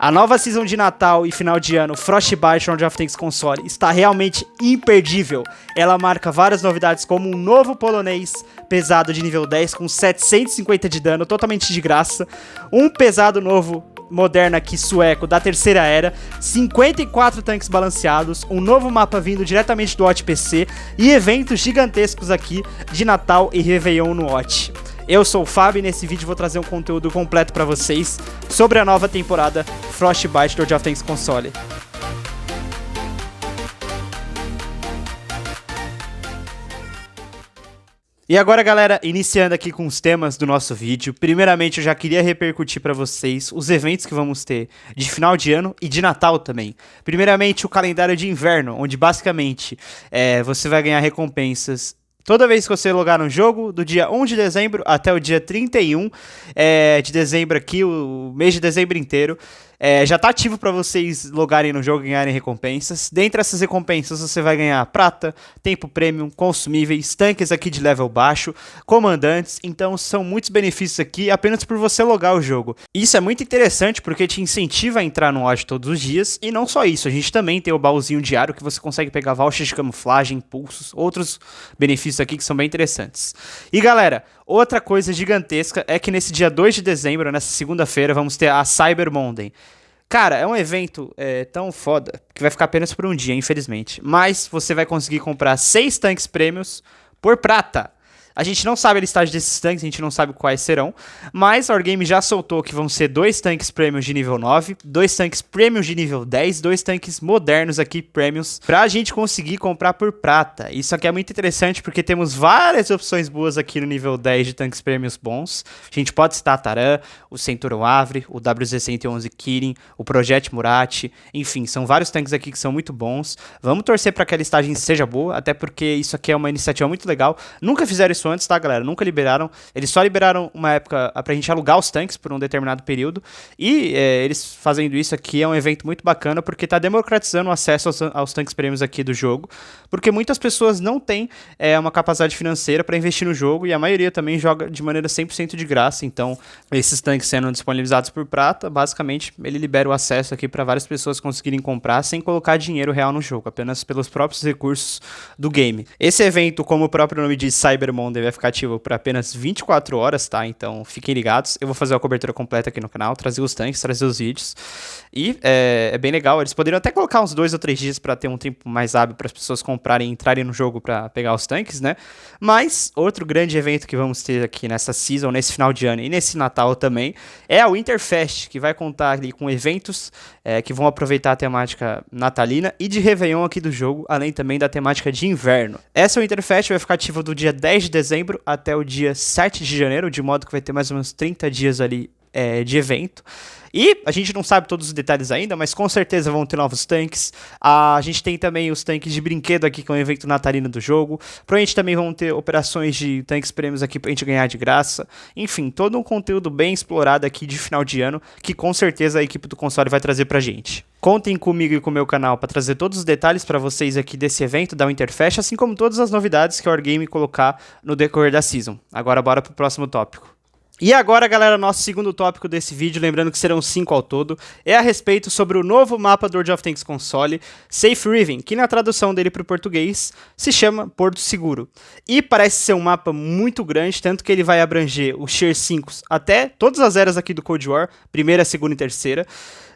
A nova season de Natal e final de ano Frostbite World of Tanks console está realmente imperdível. Ela marca várias novidades como um novo polonês pesado de nível 10 com 750 de dano, totalmente de graça. Um pesado novo moderno aqui sueco da terceira era, 54 tanques balanceados, um novo mapa vindo diretamente do OT PC e eventos gigantescos aqui de Natal e Réveillon no OT. Eu sou o Fábio e nesse vídeo vou trazer um conteúdo completo para vocês sobre a nova temporada Frostbite World of Tanks console. E agora, galera, iniciando aqui com os temas do nosso vídeo. Primeiramente, eu já queria repercutir para vocês os eventos que vamos ter de final de ano e de Natal também. Primeiramente, o calendário de inverno, onde basicamente você vai ganhar recompensas toda vez que você logar no jogo, do dia 1 de dezembro até o dia 31 de dezembro aqui, o mês de dezembro inteiro. Já está ativo para vocês logarem no jogo e ganharem recompensas. Dentre essas recompensas você vai ganhar prata, tempo premium, consumíveis, tanques aqui de level baixo, comandantes. Então são muitos benefícios aqui apenas por você logar o jogo. Isso é muito interessante porque te incentiva a entrar no OT todos os dias. E não só isso, a gente também tem o baúzinho diário que você consegue pegar vouchers de camuflagem, impulsos, outros benefícios aqui que são bem interessantes. E galera, outra coisa gigantesca é que nesse dia 2 de dezembro, nessa segunda-feira, vamos ter a Cyber Monday. Cara, é um evento tão foda que vai ficar apenas por um dia, infelizmente. Mas você vai conseguir comprar 6 tanques prêmios por prata. A gente não sabe a listagem desses tanques, a gente não sabe quais serão, mas a Wargame já soltou que vão ser 2 tanques prêmios de nível 9, 2 tanques prêmios de nível 10, 2 tanques modernos aqui, prêmios, pra gente conseguir comprar por prata. Isso aqui é muito interessante porque temos várias opções boas aqui no nível 10 de tanques prêmios bons. A gente pode citar a Taran, o Centurion Avre, o WZ-111 Kirin, o Project Murat, enfim, são vários tanques aqui que são muito bons. Vamos torcer para que a listagem seja boa, até porque isso aqui é uma iniciativa muito legal. Nunca fizeram isso antes, tá, galera? Nunca liberaram. Eles só liberaram uma época pra gente alugar os tanques por um determinado período. E eles fazendo isso aqui é um evento muito bacana porque tá democratizando o acesso aos tanques prêmios aqui do jogo. Porque muitas pessoas não têm uma capacidade financeira pra investir no jogo e a maioria também joga de maneira 100% de graça. Então, esses tanques sendo disponibilizados por prata, basicamente ele libera o acesso aqui pra várias pessoas conseguirem comprar sem colocar dinheiro real no jogo, apenas pelos próprios recursos do game. Esse evento, como o próprio nome diz, Cyber Monday, vai ficar ativo por apenas 24 horas, tá? Então fiquem ligados. Eu vou fazer a cobertura completa aqui no canal, trazer os tanques, trazer os vídeos. E é bem legal. Eles poderiam até colocar uns 2 ou 3 dias pra ter um tempo mais hábil para as pessoas comprarem e entrarem no jogo pra pegar os tanques, né? Mas outro grande evento que vamos ter aqui nessa season, nesse final de ano e nesse Natal também, é a Winterfest, que vai contar ali com eventos que vão aproveitar a temática natalina e de Réveillon aqui do jogo, além também da temática de inverno. Essa Winterfest vai ficar ativa do dia 10 de dezembro até o dia 7 de janeiro, de modo que vai ter mais ou menos 30 dias ali de evento. E a gente não sabe todos os detalhes ainda, mas com certeza vão ter novos tanques. A gente tem também os tanques de brinquedo aqui, que é um evento natalino do jogo. Provavelmente também vão ter operações de tanques prêmios aqui pra gente ganhar de graça. Enfim, todo um conteúdo bem explorado aqui de final de ano, que com certeza a equipe do console vai trazer pra gente. Contem comigo e com o meu canal para trazer todos os detalhes para vocês aqui desse evento da Winterfest, assim como todas as novidades que a Wargame colocar no decorrer da season. Agora bora pro próximo tópico. E agora, galera, nosso segundo tópico desse vídeo, lembrando que serão 5 ao todo, é a respeito sobre o novo mapa do World of Tanks console, Safe Haven, que na tradução dele para o português se chama Porto Seguro. E parece ser um mapa muito grande, tanto que ele vai abranger os Tier 5 até todas as eras aqui do Cold War, primeira, segunda e terceira.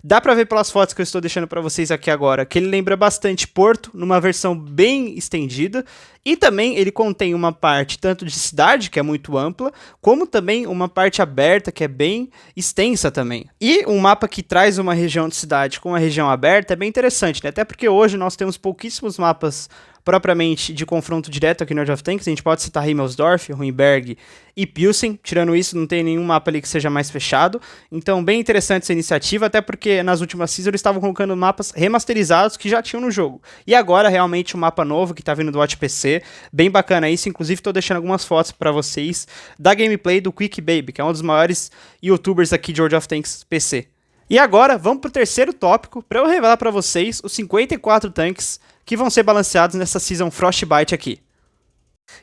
Dá pra ver pelas fotos que eu estou deixando pra vocês aqui agora que ele lembra bastante Porto, numa versão bem estendida, e também ele contém uma parte tanto de cidade, que é muito ampla, como também uma parte aberta, que é bem extensa também. E um mapa que traz uma região de cidade com uma região aberta é bem interessante, né? Até porque hoje nós temos pouquíssimos mapas propriamente de confronto direto aqui no World of Tanks. A gente pode citar Himmelsdorf, Ruinberg e Pilsen. Tirando isso, não tem nenhum mapa ali que seja mais fechado. Então, bem interessante essa iniciativa, até porque nas últimas seasons eles estavam colocando mapas remasterizados que já tinham no jogo. E agora, realmente, um mapa novo que tá vindo do OT PC. Bem bacana isso. Inclusive, tô deixando algumas fotos pra vocês da gameplay do Quick Baby, que é um dos maiores youtubers aqui de World of Tanks PC. E agora, vamos pro terceiro tópico, para eu revelar para vocês os 54 tanques que vão ser balanceados nessa Season Frostbite aqui.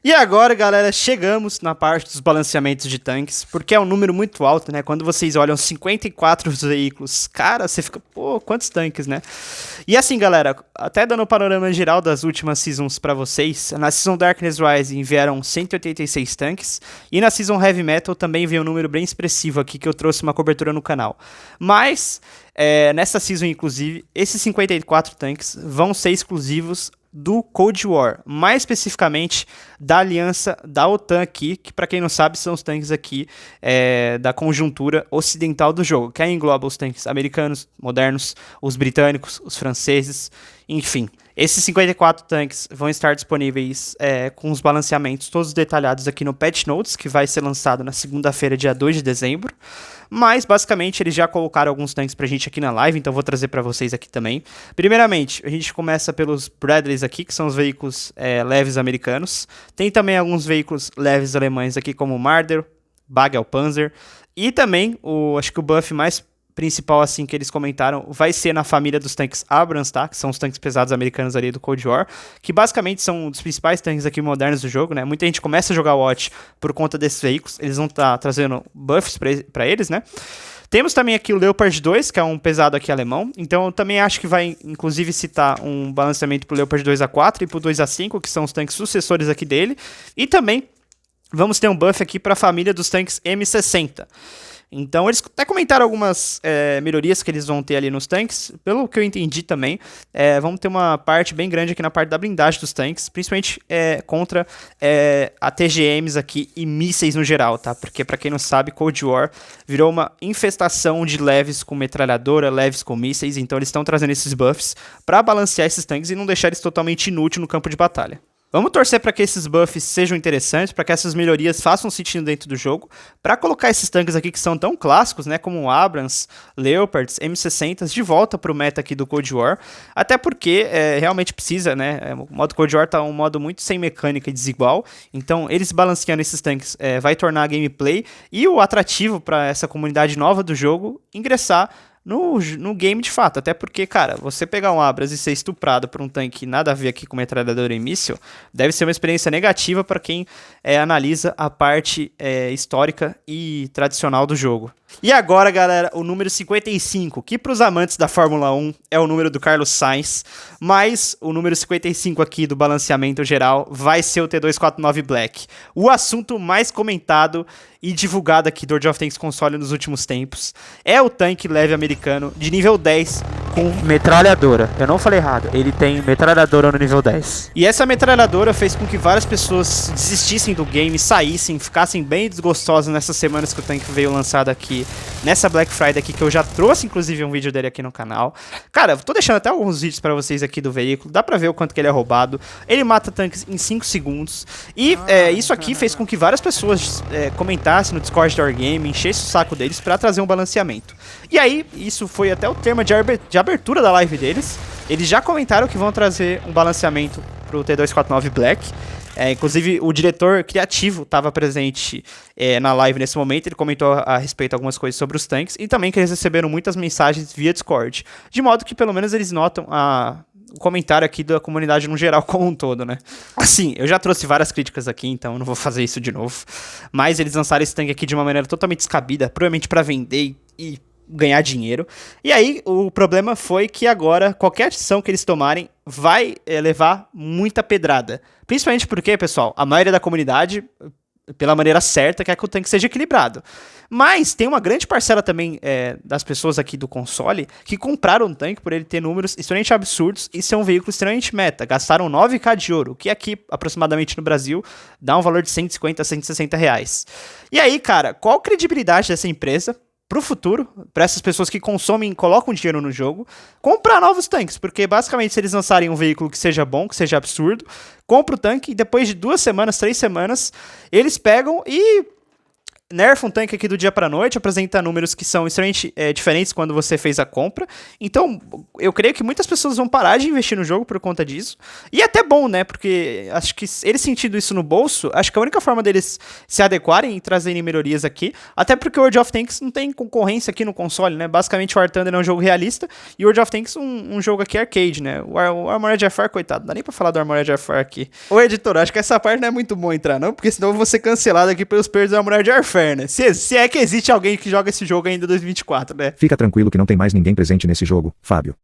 E agora, galera, chegamos na parte dos balanceamentos de tanques, porque é um número muito alto, né? Quando vocês olham 54 veículos, cara, você fica, pô, quantos tanques, né? E assim, galera, até dando o panorama geral das últimas seasons pra vocês, na Season Darkness Rising vieram 186 tanques, e na Season Heavy Metal também veio um número bem expressivo aqui, que eu trouxe uma cobertura no canal. Mas, nessa Season, inclusive, esses 54 tanques vão ser exclusivos do Cold War, mais especificamente da aliança da OTAN aqui, que para quem não sabe são os tanques aqui da conjuntura ocidental do jogo, que aí engloba os tanques americanos, modernos, os britânicos, os franceses, enfim. Esses 54 tanques vão estar disponíveis com os balanceamentos todos detalhados aqui no Patch Notes, que vai ser lançado na segunda-feira, dia 2 de dezembro. Mas, basicamente, eles já colocaram alguns tanques pra gente aqui na live, então vou trazer pra vocês aqui também. Primeiramente, a gente começa pelos Bradleys aqui, que são os veículos leves americanos. Tem também alguns veículos leves alemães aqui, como o Marder, Bagelpanzer. E também, acho que o buff mais principal, assim, que eles comentaram, vai ser na família dos tanques Abrams, tá? Que são os tanques pesados americanos ali do Cold War, que basicamente são um dos principais tanques aqui modernos do jogo, né? Muita gente começa a jogar Watch por conta desses veículos, eles vão estar trazendo buffs pra eles, né? Temos também aqui o Leopard 2, que é um pesado aqui alemão, então eu também acho que vai, inclusive, citar um balanceamento pro Leopard 2A4 e pro 2A5, que são os tanques sucessores aqui dele, e também vamos ter um buff aqui para a família dos tanques M60. Então, eles até comentaram algumas melhorias que eles vão ter ali nos tanques. Pelo que eu entendi também, vamos ter uma parte bem grande aqui na parte da blindagem dos tanques, principalmente contra ATGMs aqui e mísseis no geral, tá? Porque, pra quem não sabe, Cold War virou uma infestação de leves com metralhadora, leves com mísseis, então eles estão trazendo esses buffs pra balancear esses tanques e não deixar eles totalmente inúteis no campo de batalha. Vamos torcer para que esses buffs sejam interessantes, para que essas melhorias façam sentido dentro do jogo, para colocar esses tanques aqui que são tão clássicos, né, como o Abrams, Leopards, M60s, de volta para o meta aqui do Cold War, até porque realmente precisa, né, o modo Cold War tá um modo muito sem mecânica e desigual, então eles balanceando esses tanques vai tornar a gameplay e o atrativo para essa comunidade nova do jogo ingressar no game de fato, até porque, cara, você pegar um Abras e ser estuprado por um tanque nada a ver aqui com metralhadora e míssil, deve ser uma experiência negativa para quem analisa a parte histórica e tradicional do jogo. E agora, galera, o número 55, que para os amantes da Fórmula 1 é o número do Carlos Sainz, mas o número 55 aqui do balanceamento geral vai ser o T249 Black, o assunto mais comentado e divulgado aqui do World of Tanks console nos últimos tempos. É o tanque leve americano de nível 10 com metralhadora. Eu não falei errado, ele tem metralhadora no nível 10. E essa metralhadora fez com que várias pessoas desistissem do game, saíssem, ficassem bem desgostosas nessas semanas que o tanque veio lançado aqui, nessa Black Friday aqui, que eu já trouxe inclusive um vídeo dele aqui no canal. Cara, tô deixando até alguns vídeos pra vocês aqui do veículo, dá pra ver o quanto que ele é roubado. Ele mata tanques em 5 segundos. E isso aqui fez com que várias pessoas comentassem no Discord da Wargame, enchessem o saco deles pra trazer um balanceamento. E aí, isso foi até o tema de abertura da live deles. Eles já comentaram que vão trazer um balanceamento pro T249 Black. Inclusive, o diretor criativo estava presente na live nesse momento. Ele comentou a respeito de algumas coisas sobre os tanques e também que eles receberam muitas mensagens via Discord. De modo que, pelo menos, eles notam o comentário aqui da comunidade no geral como um todo, né? Assim, eu já trouxe várias críticas aqui, então eu não vou fazer isso de novo. Mas eles lançaram esse tanque aqui de uma maneira totalmente descabida, provavelmente para vender e ganhar dinheiro. E aí, o problema foi que agora, qualquer ação que eles tomarem vai levar muita pedrada. Principalmente porque, pessoal, a maioria da comunidade, pela maneira certa, quer que o tanque seja equilibrado. Mas tem uma grande parcela também das pessoas aqui do console que compraram um tanque por ele ter números extremamente absurdos e ser um veículo extremamente meta. Gastaram 9k de ouro, que aqui, aproximadamente no Brasil, dá um valor de 150 a 160 reais. E aí, cara, qual a credibilidade dessa empresa pro futuro, para essas pessoas que consomem e colocam dinheiro no jogo, comprar novos tanques, porque basicamente se eles lançarem um veículo que seja bom, que seja absurdo, compra o tanque e depois de 2 semanas, 3 semanas, eles pegam e nerfa um tanque aqui do dia pra noite, apresenta números que são extremamente diferentes quando você fez a compra. Então, eu creio que muitas pessoas vão parar de investir no jogo por conta disso. E é até bom, né? Porque acho que eles sentindo isso no bolso, acho que a única forma deles se adequarem e trazerem melhorias aqui, até porque o World of Tanks não tem concorrência aqui no console, né? Basicamente o War Thunder é um jogo realista e o World of Tanks um jogo aqui arcade, né? O Armored Warfare, coitado, não dá nem pra falar do Armored Warfare aqui. Ô, editor, acho que essa parte não é muito bom entrar, não, porque senão eu vou ser cancelado aqui pelos players do Armored Warfare. Né? Se é que existe alguém que joga esse jogo ainda em 2024, né? Fica tranquilo que não tem mais ninguém presente nesse jogo, Fábio.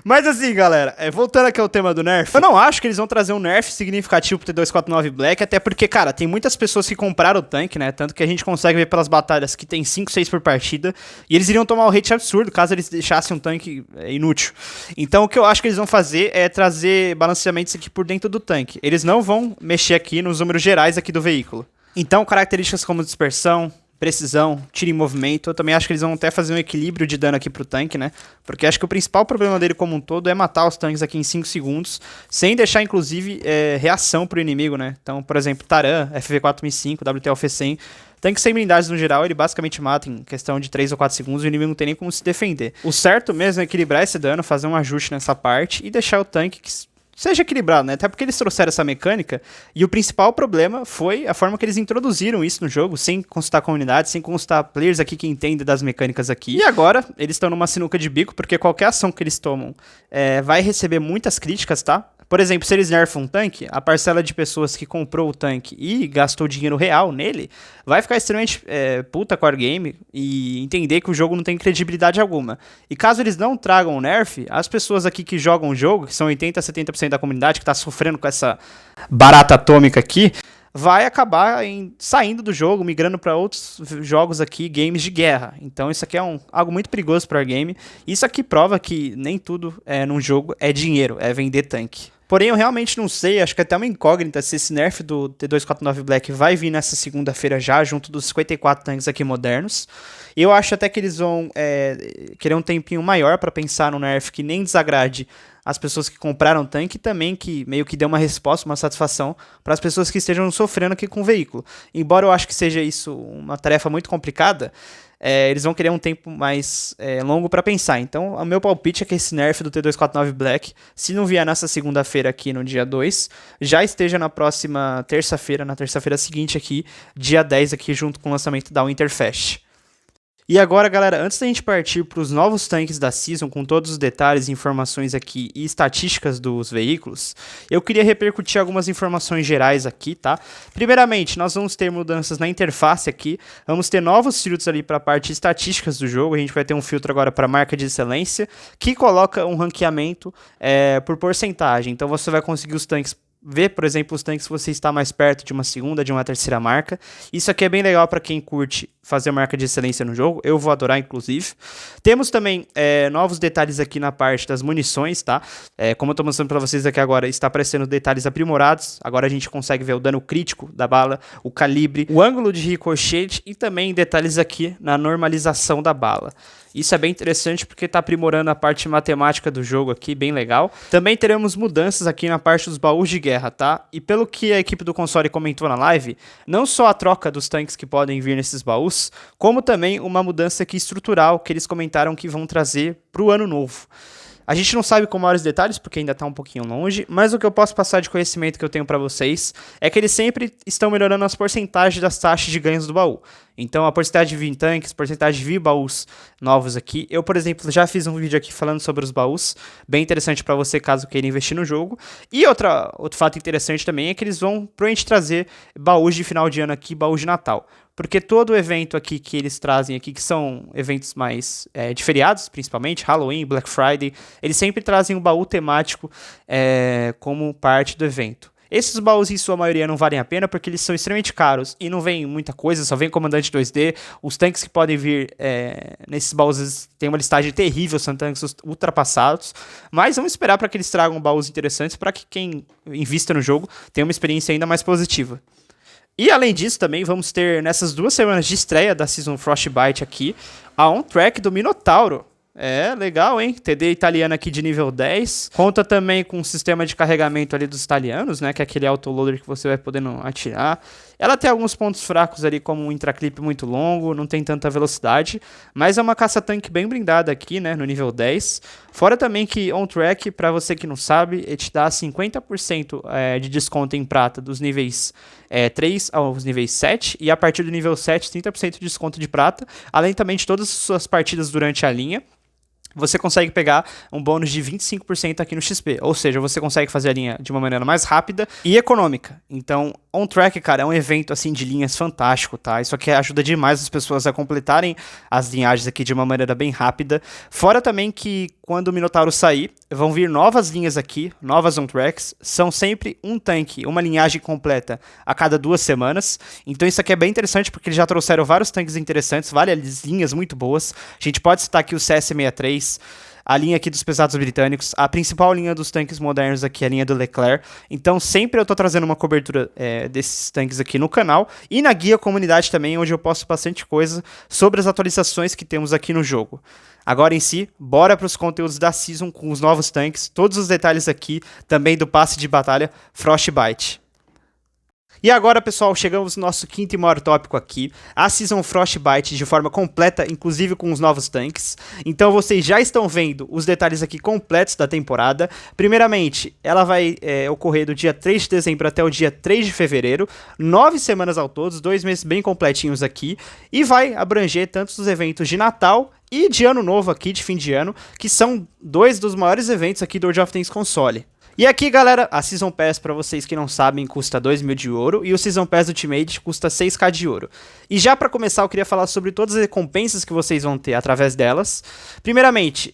Mas assim, galera, voltando aqui ao tema do nerf, eu não acho que eles vão trazer um nerf significativo pro T249 Black, até porque, cara, tem muitas pessoas que compraram o tanque, né, tanto que a gente consegue ver pelas batalhas que tem 5, 6 por partida, e eles iriam tomar um hate absurdo caso eles deixassem um tanque inútil. Então o que eu acho que eles vão fazer é trazer balanceamentos aqui por dentro do tanque. Eles não vão mexer aqui nos números gerais aqui do veículo. Então características como dispersão, precisão, tiro em movimento, eu também acho que eles vão até fazer um equilíbrio de dano aqui pro tanque, né? Porque acho que o principal problema dele como um todo é matar os tanques aqui em 5 segundos, sem deixar, inclusive, reação pro inimigo, né? Então, por exemplo, Taran, FV4005, WTLF100, tanque sem blindagem no geral, ele basicamente mata em questão de 3 ou 4 segundos, o inimigo não tem nem como se defender. O certo mesmo é equilibrar esse dano, fazer um ajuste nessa parte e deixar o tanque que seja equilibrado, né? Até porque eles trouxeram essa mecânica e o principal problema foi a forma que eles introduziram isso no jogo, sem consultar a comunidade, sem consultar players aqui que entendem das mecânicas aqui. E agora, eles estão numa sinuca de bico, porque qualquer ação que eles tomam vai receber muitas críticas, tá? Por exemplo, se eles nerfam um tanque, a parcela de pessoas que comprou o tanque e gastou dinheiro real nele vai ficar extremamente puta com o game e entender que o jogo não tem credibilidade alguma. E caso eles não tragam o nerf, as pessoas aqui que jogam o jogo, que são 80 a 70% da comunidade que está sofrendo com essa barata atômica aqui, vai acabar saindo do jogo, migrando para outros jogos aqui, games de guerra. Então isso aqui é algo muito perigoso para o game. Isso aqui prova que nem tudo num jogo é dinheiro, é vender tanque. Porém, eu realmente não sei, acho que é até uma incógnita se esse nerf do T249 Black vai vir nessa segunda-feira já, junto dos 54 tanques aqui modernos. Eu acho até que eles vão querer um tempinho maior para pensar no nerf que nem desagrade as pessoas que compraram o tanque e também que meio que dê uma resposta, uma satisfação para as pessoas que estejam sofrendo aqui com o veículo. Embora eu acho que seja isso uma tarefa muito complicada, eles vão querer um tempo mais longo para pensar. Então, o meu palpite é que esse nerf do T249 Black, se não vier nessa segunda-feira aqui no dia 2, já esteja na próxima terça-feira, na terça-feira seguinte aqui, dia 10 aqui, junto com o lançamento da Winterfest. E agora, galera, antes da gente partir para os novos tanques da Season, com todos os detalhes, informações aqui e estatísticas dos veículos, eu queria repercutir algumas informações gerais aqui, tá? Primeiramente, nós vamos ter mudanças na interface aqui, vamos ter novos filtros ali para a parte de estatísticas do jogo, a gente vai ter um filtro agora para marca de excelência, que coloca um ranqueamento por porcentagem, então você vai conseguir os tanques ver, por exemplo, os tanques que você está mais perto de uma segunda, de uma terceira marca. Isso aqui é bem legal para quem curte fazer marca de excelência no jogo. Eu vou adorar, inclusive. Temos também novos detalhes aqui na parte das munições, tá? Como eu estou mostrando para vocês aqui agora, está aparecendo detalhes aprimorados. Agora a gente consegue ver o dano crítico da bala, o calibre, o ângulo de ricochete e também detalhes aqui na normalização da bala. Isso é bem interessante porque está aprimorando a parte matemática do jogo aqui, bem legal. Também teremos mudanças aqui na parte dos baús de guerra, tá? E pelo que a equipe do console comentou na live, não só a troca dos tanques que podem vir nesses baús, como também uma mudança aqui estrutural que eles comentaram que vão trazer para o ano novo. A gente não sabe com maiores detalhes, porque ainda está um pouquinho longe, mas o que eu posso passar de conhecimento que eu tenho para vocês é que eles sempre estão melhorando as porcentagens das taxas de ganhos do baú. Então, a porcentagem de vir em tanques, porcentagem de vir baús novos aqui. Eu, por exemplo, já fiz um vídeo aqui falando sobre os baús, bem interessante para você caso queira investir no jogo. E outro fato interessante também é que eles vão provavelmente trazer baús de final de ano aqui, baús de Natal. Porque todo evento aqui que eles trazem aqui, que são eventos mais de feriados, principalmente, Halloween, Black Friday, eles sempre trazem um baú temático como parte do evento. Esses baús, em sua maioria, não valem a pena porque eles são extremamente caros e não vem muita coisa, só vem comandante 2D. Os tanques que podem vir nesses baús têm uma listagem terrível, são tanques ultrapassados. Mas vamos esperar para que eles tragam baús interessantes para que quem invista no jogo tenha uma experiência ainda mais positiva. E além disso também vamos ter nessas 2 semanas de estreia da Season Frostbite aqui, a on-track do Minotauro. É, legal, hein? TD italiana aqui de nível 10. Conta também com o sistema de carregamento ali dos italianos, né? Que é aquele autoloader que você vai podendo atirar. Ela tem alguns pontos fracos ali, como um intraclip muito longo, não tem tanta velocidade, mas é uma caça-tanque bem blindada aqui, né, no nível 10. Fora também que on-track, para você que não sabe, ele te dá 50% de desconto em prata dos níveis 3 aos níveis 7, e a partir do nível 7, 30% de desconto de prata, além também de todas as suas partidas durante a linha. Você consegue pegar um bônus de 25% aqui no XP, ou seja, você consegue fazer a linha de uma maneira mais rápida e econômica. Então, On Track, cara, é um evento assim de linhas fantástico, tá? Isso aqui ajuda demais as pessoas a completarem as linhagens aqui de uma maneira bem rápida. Fora também que quando o Minotauro sair, vão vir novas linhas aqui, novas On Tracks. São sempre um tanque, uma linhagem completa a cada 2 semanas. Então isso aqui é bem interessante porque eles já trouxeram vários tanques interessantes, várias linhas muito boas. A gente pode citar aqui o CS63, a linha aqui dos pesados britânicos, a principal linha dos tanques modernos aqui, a linha do Leclerc. Então sempre eu tô trazendo uma cobertura desses tanques aqui no canal e na guia comunidade também, onde eu posto bastante coisa sobre as atualizações que temos aqui no jogo. Agora em si, bora para os conteúdos da Season com os novos tanques, todos os detalhes aqui, também do passe de batalha Frostbite. E agora, pessoal, chegamos no nosso quinto e maior tópico aqui, a Season Frostbite de forma completa, inclusive com os novos tanques. Então vocês já estão vendo os detalhes aqui completos da temporada. Primeiramente, ela vai ocorrer do dia 3 de dezembro até o dia 3 de fevereiro, 9 semanas ao todo, 2 meses bem completinhos aqui, e vai abranger tanto os eventos de Natal e de Ano Novo aqui, de fim de ano, que são 2 dos maiores eventos aqui do World of Tanks console. E aqui, galera, a Season Pass, para vocês que não sabem, custa 2.000 de ouro e o Season Pass Ultimate custa 6k de ouro. E já para começar, eu queria falar sobre todas as recompensas que vocês vão ter através delas. Primeiramente,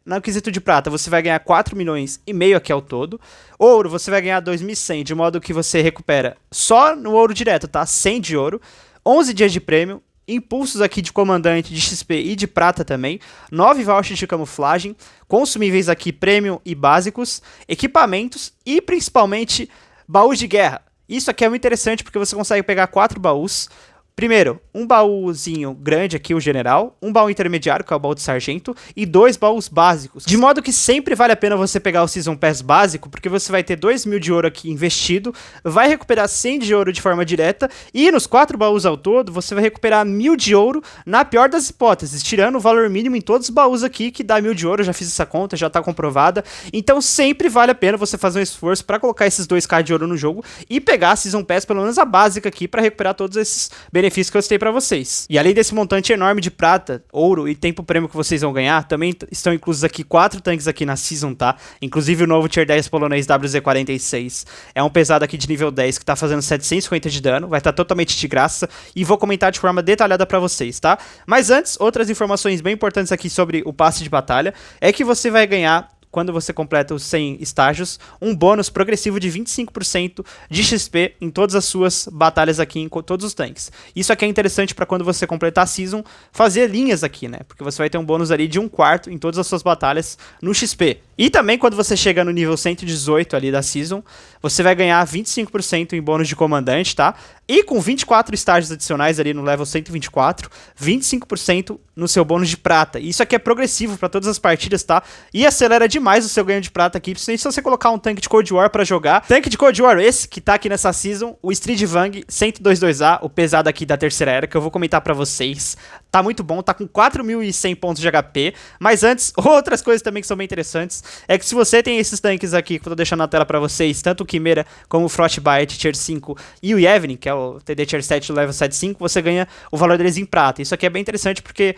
no quesito de prata, você vai ganhar 4 milhões e meio aqui ao todo. Ouro, você vai ganhar 2.100, de modo que você recupera só no ouro direto, tá? 100 de ouro, 11 dias de prêmio, impulsos aqui de comandante, de XP e de prata também, 9 vouchers de camuflagem, consumíveis aqui premium e básicos, equipamentos e principalmente baús de guerra. Isso aqui é muito interessante porque você consegue pegar 4 baús. Primeiro, um baúzinho grande aqui, o general, um baú intermediário, que é o baú de sargento, e 2 baús básicos. De modo que sempre vale a pena você pegar o Season Pass básico, porque você vai ter 2.000 de ouro aqui investido, vai recuperar 100 de ouro de forma direta, e nos 4 baús ao todo, você vai recuperar 1.000 de ouro, na pior das hipóteses, tirando o valor mínimo em todos os baús aqui, que dá 1.000 de ouro, eu já fiz essa conta, já tá comprovada. Então sempre vale a pena você fazer um esforço para colocar esses 2k de ouro no jogo, e pegar a Season Pass, pelo menos a básica aqui, para recuperar todos esses benefícios que eu citei pra vocês. E além desse montante enorme de prata, ouro e tempo prêmio que vocês vão ganhar, também estão inclusos aqui 4 tanques aqui na Season, tá? Inclusive o novo Tier 10 polonês WZ-46. É um pesado aqui de nível 10 que tá fazendo 750 de dano, vai estar totalmente de graça e vou comentar de forma detalhada pra vocês, tá? Mas antes, outras informações bem importantes aqui sobre o passe de batalha é que você vai ganhar, quando você completa os 100 estágios, um bônus progressivo de 25% de XP em todas as suas batalhas aqui, em todos os tanques. Isso aqui é interessante para quando você completar a Season, fazer linhas aqui, né? Porque você vai ter um bônus ali de 1/4 em todas as suas batalhas no XP. E também quando você chega no nível 118 ali da Season, você vai ganhar 25% em bônus de comandante, tá? E com 24 estágios adicionais ali no level 124, 25% no seu bônus de prata. E isso aqui é progressivo para todas as partidas, tá? E acelera demais o seu ganho de prata aqui, principalmente se você colocar um tanque de Cold War para jogar. Tanque de Cold War, esse que tá aqui nessa Season, o Street Vang 102.2A, o pesado aqui da terceira era, que eu vou comentar para vocês. Tá muito bom, tá com 4.100 pontos de HP. Mas antes, outras coisas também que são bem interessantes, é que se você tem esses tanques aqui, que eu tô deixando na tela para vocês, tanto o Chimera como o Frostbite Tier 5 e o Yevhen, que é o TD Tier 7 Level 7.5, você ganha o valor deles em prata. Isso aqui é bem interessante porque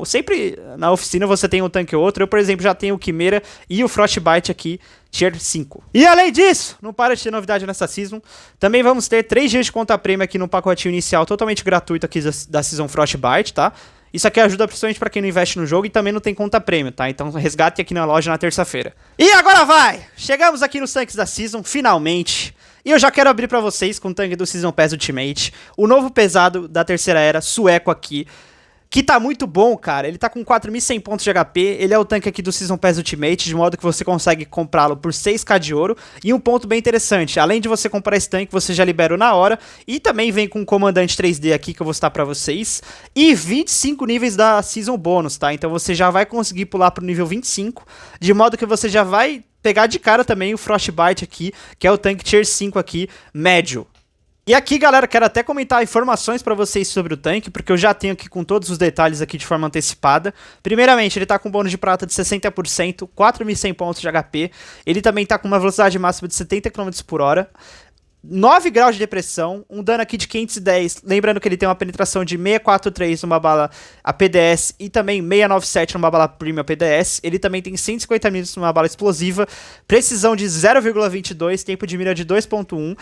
sempre na oficina você tem um tanque ou outro. Eu, por exemplo, já tenho o Chimera e o Frostbite aqui, Tier 5. E além disso, não para de ter novidade nessa Season. Também vamos ter 3 dias de conta prêmio aqui no pacotinho inicial, totalmente gratuito aqui da Season Frostbite, tá? Isso aqui ajuda principalmente pra quem não investe no jogo e também não tem conta prêmio, tá? Então resgate aqui na loja na terça-feira. E agora vai! Chegamos aqui nos tanques da Season, finalmente. E eu já quero abrir pra vocês com o tanque do Season Pass Ultimate, o novo pesado da terceira era, sueco aqui. que tá muito bom, cara. Ele tá com 4.100 pontos de HP, ele é o tanque aqui do Season Pass Ultimate, de modo que você consegue comprá-lo por 6k de ouro. E um ponto bem interessante, além de você comprar esse tanque, você já libera na hora, e também vem com um comandante 3D aqui que eu vou citar pra vocês, e 25 níveis da Season Bônus, tá? Então você já vai conseguir pular pro nível 25, de modo que você já vai pegar de cara também o Frostbite aqui, que é o tanque Tier 5 aqui, médio. E aqui, galera, quero até comentar informações pra vocês sobre o tanque, porque eu já tenho aqui com todos os detalhes aqui de forma antecipada. Primeiramente, ele tá com bônus de prata de 60%, 4.100 pontos de HP. Ele também tá com uma velocidade máxima de 70 km por hora. 9 graus de depressão, um dano aqui de 510, lembrando que ele tem uma penetração de 643 numa bala APDS e também 697 numa bala Premium APDS. Ele também tem 150 minutos numa bala explosiva, precisão de 0,22, tempo de mira de 2.1.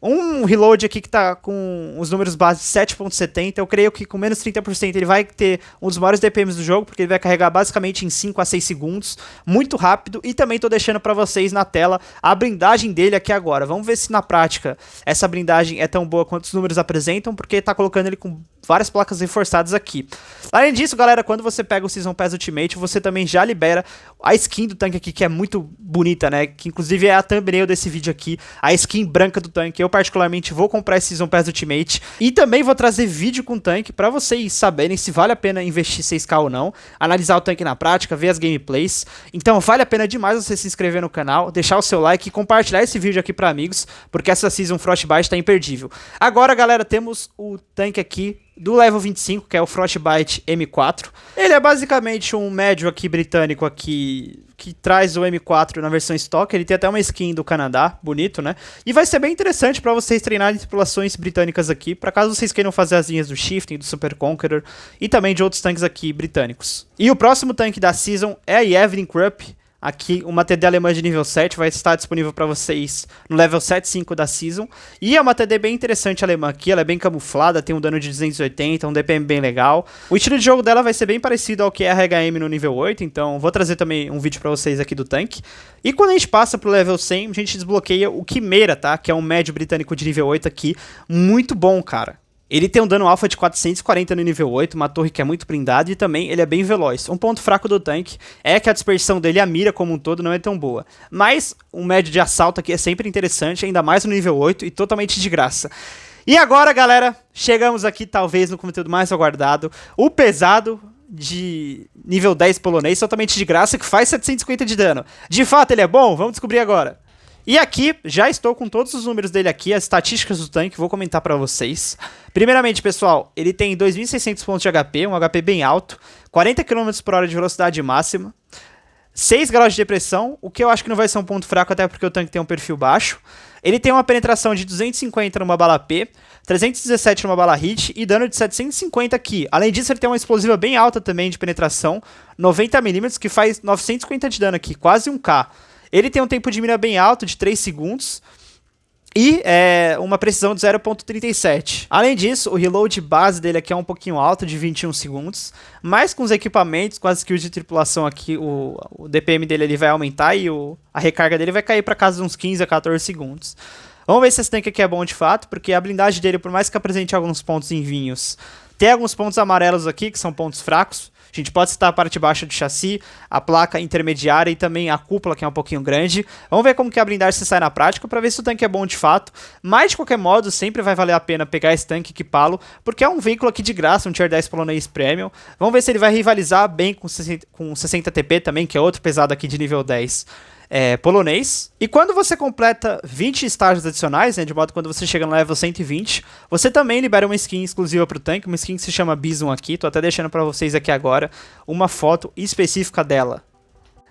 Um reload aqui que tá com os números base de 7.70, eu creio que com menos 30% ele vai ter um dos maiores DPMs do jogo, porque ele vai carregar basicamente em 5 a 6 segundos, muito rápido, e também tô deixando pra vocês na tela a blindagem dele aqui agora. Vamos ver se na prática essa blindagem é tão boa quanto os números apresentam, porque tá colocando ele com várias placas reforçadas aqui. Além disso, galera, quando você pega o Season Pass Ultimate, você também já libera a skin do tanque aqui, que é muito bonita, né? Que inclusive é a thumbnail desse vídeo aqui, a skin branca do tanque. Eu particularmente vou comprar esse Season Pass Ultimate e também vou trazer vídeo com o tanque pra vocês saberem se vale a pena investir 6k ou não, analisar o tanque na prática, ver as gameplays. Então vale a pena demais você se inscrever no canal, deixar o seu like e compartilhar esse vídeo aqui pra amigos, porque essa Season Frostbite tá imperdível. Agora, galera, temos o tanque aqui do level 25, que é o Frostbite M4. Ele é basicamente um médio aqui britânico aqui, que traz o M4 na versão estoque. Ele tem até uma skin do Canadá, bonito, né? E vai ser bem interessante pra vocês treinarem tripulações britânicas aqui, pra caso vocês queiram fazer as linhas do Shifting, do Super Conqueror e também de outros tanques aqui britânicos. E o próximo tanque da Season é a Evelyn Krupp. Aqui, uma TD alemã de nível 7 vai estar disponível para vocês no level 7.5 da Season. E é uma TD bem interessante alemã aqui, ela é bem camuflada, tem um dano de 280, um DPM bem legal. O estilo de jogo dela vai ser bem parecido ao que é a RHM no nível 8, então vou trazer também um vídeo para vocês aqui do tanque. E quando a gente passa pro level 100, a gente desbloqueia o Quimera, tá? Que é um médio britânico de nível 8 aqui, muito bom, cara. Ele tem um dano alfa de 440 no nível 8, uma torre que é muito blindada e também ele é bem veloz. Um ponto fraco do tanque é que a dispersão dele, a mira como um todo, não é tão boa. Mas um médio de assalto aqui é sempre interessante, ainda mais no nível 8 e totalmente de graça. E agora, galera, chegamos aqui talvez no conteúdo mais aguardado, o pesado de nível 10 polonês, totalmente de graça, que faz 750 de dano. De fato ele é bom? Vamos descobrir agora. E aqui, já estou com todos os números dele aqui, as estatísticas do tanque, vou comentar pra vocês. Primeiramente, pessoal, ele tem 2.600 pontos de HP, um HP bem alto, 40 km por hora de velocidade máxima, 6 graus de depressão, o que eu acho que não vai ser um ponto fraco, até porque o tanque tem um perfil baixo. Ele tem uma penetração de 250 numa bala P, 317 numa bala hit e dano de 750 aqui. Além disso, ele tem uma explosiva bem alta também de penetração, 90mm, que faz 950 de dano aqui, quase 1k. Ele tem um tempo de mira bem alto, de 3 segundos, e uma precisão de 0.37. Além disso, o reload base dele aqui é um pouquinho alto, de 21 segundos, mas com os equipamentos, com as skills de tripulação aqui, o DPM dele ele vai aumentar e a recarga dele vai cair para casa de uns 15 a 14 segundos. Vamos ver se esse tanque aqui é bom de fato, porque a blindagem dele, por mais que apresente alguns pontos em vinhos, tem alguns pontos amarelos aqui, que são pontos fracos. A gente pode citar a parte baixa do chassi, a placa intermediária e também a cúpula, que é um pouquinho grande. Vamos ver como que a blindagem se sai na prática para ver se o tanque é bom de fato. Mas, de qualquer modo, sempre vai valer a pena pegar esse tanque e equipá-lo, porque é um veículo aqui de graça, um Tier 10 polonês Premium. Vamos ver se ele vai rivalizar bem com 60 TP também, que é outro pesado aqui de nível 10. Polonês. E quando você completa 20 estágios adicionais, né, de modo que quando você chega no level 120, você também libera uma skin exclusiva pro tanque, uma skin que se chama Bison aqui, tô até deixando pra vocês aqui agora uma foto específica dela.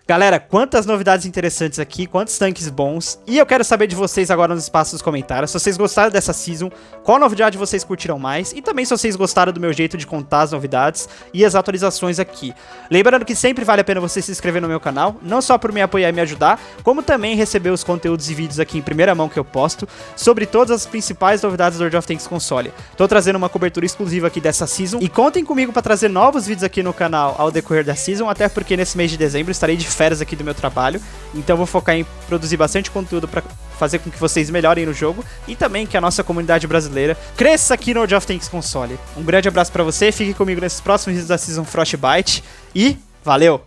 Galera, quantas novidades interessantes aqui, quantos tanques bons, e eu quero saber de vocês agora nos espaços dos comentários, se vocês gostaram dessa Season, qual novidade vocês curtiram mais, e também se vocês gostaram do meu jeito de contar as novidades e as atualizações aqui. Lembrando que sempre vale a pena você se inscrever no meu canal, não só por me apoiar e me ajudar, como também receber os conteúdos e vídeos aqui em primeira mão que eu posto, sobre todas as principais novidades do World of Tanks console. Tô trazendo uma cobertura exclusiva aqui dessa Season, e contem comigo para trazer novos vídeos aqui no canal ao decorrer da Season, até porque nesse mês de dezembro estarei de férias aqui do meu trabalho, então vou focar em produzir bastante conteúdo para fazer com que vocês melhorem no jogo e também que a nossa comunidade brasileira cresça aqui no World of Tanks Console. Um grande abraço pra você, fique comigo nesses próximos vídeos da Season Frostbite e valeu!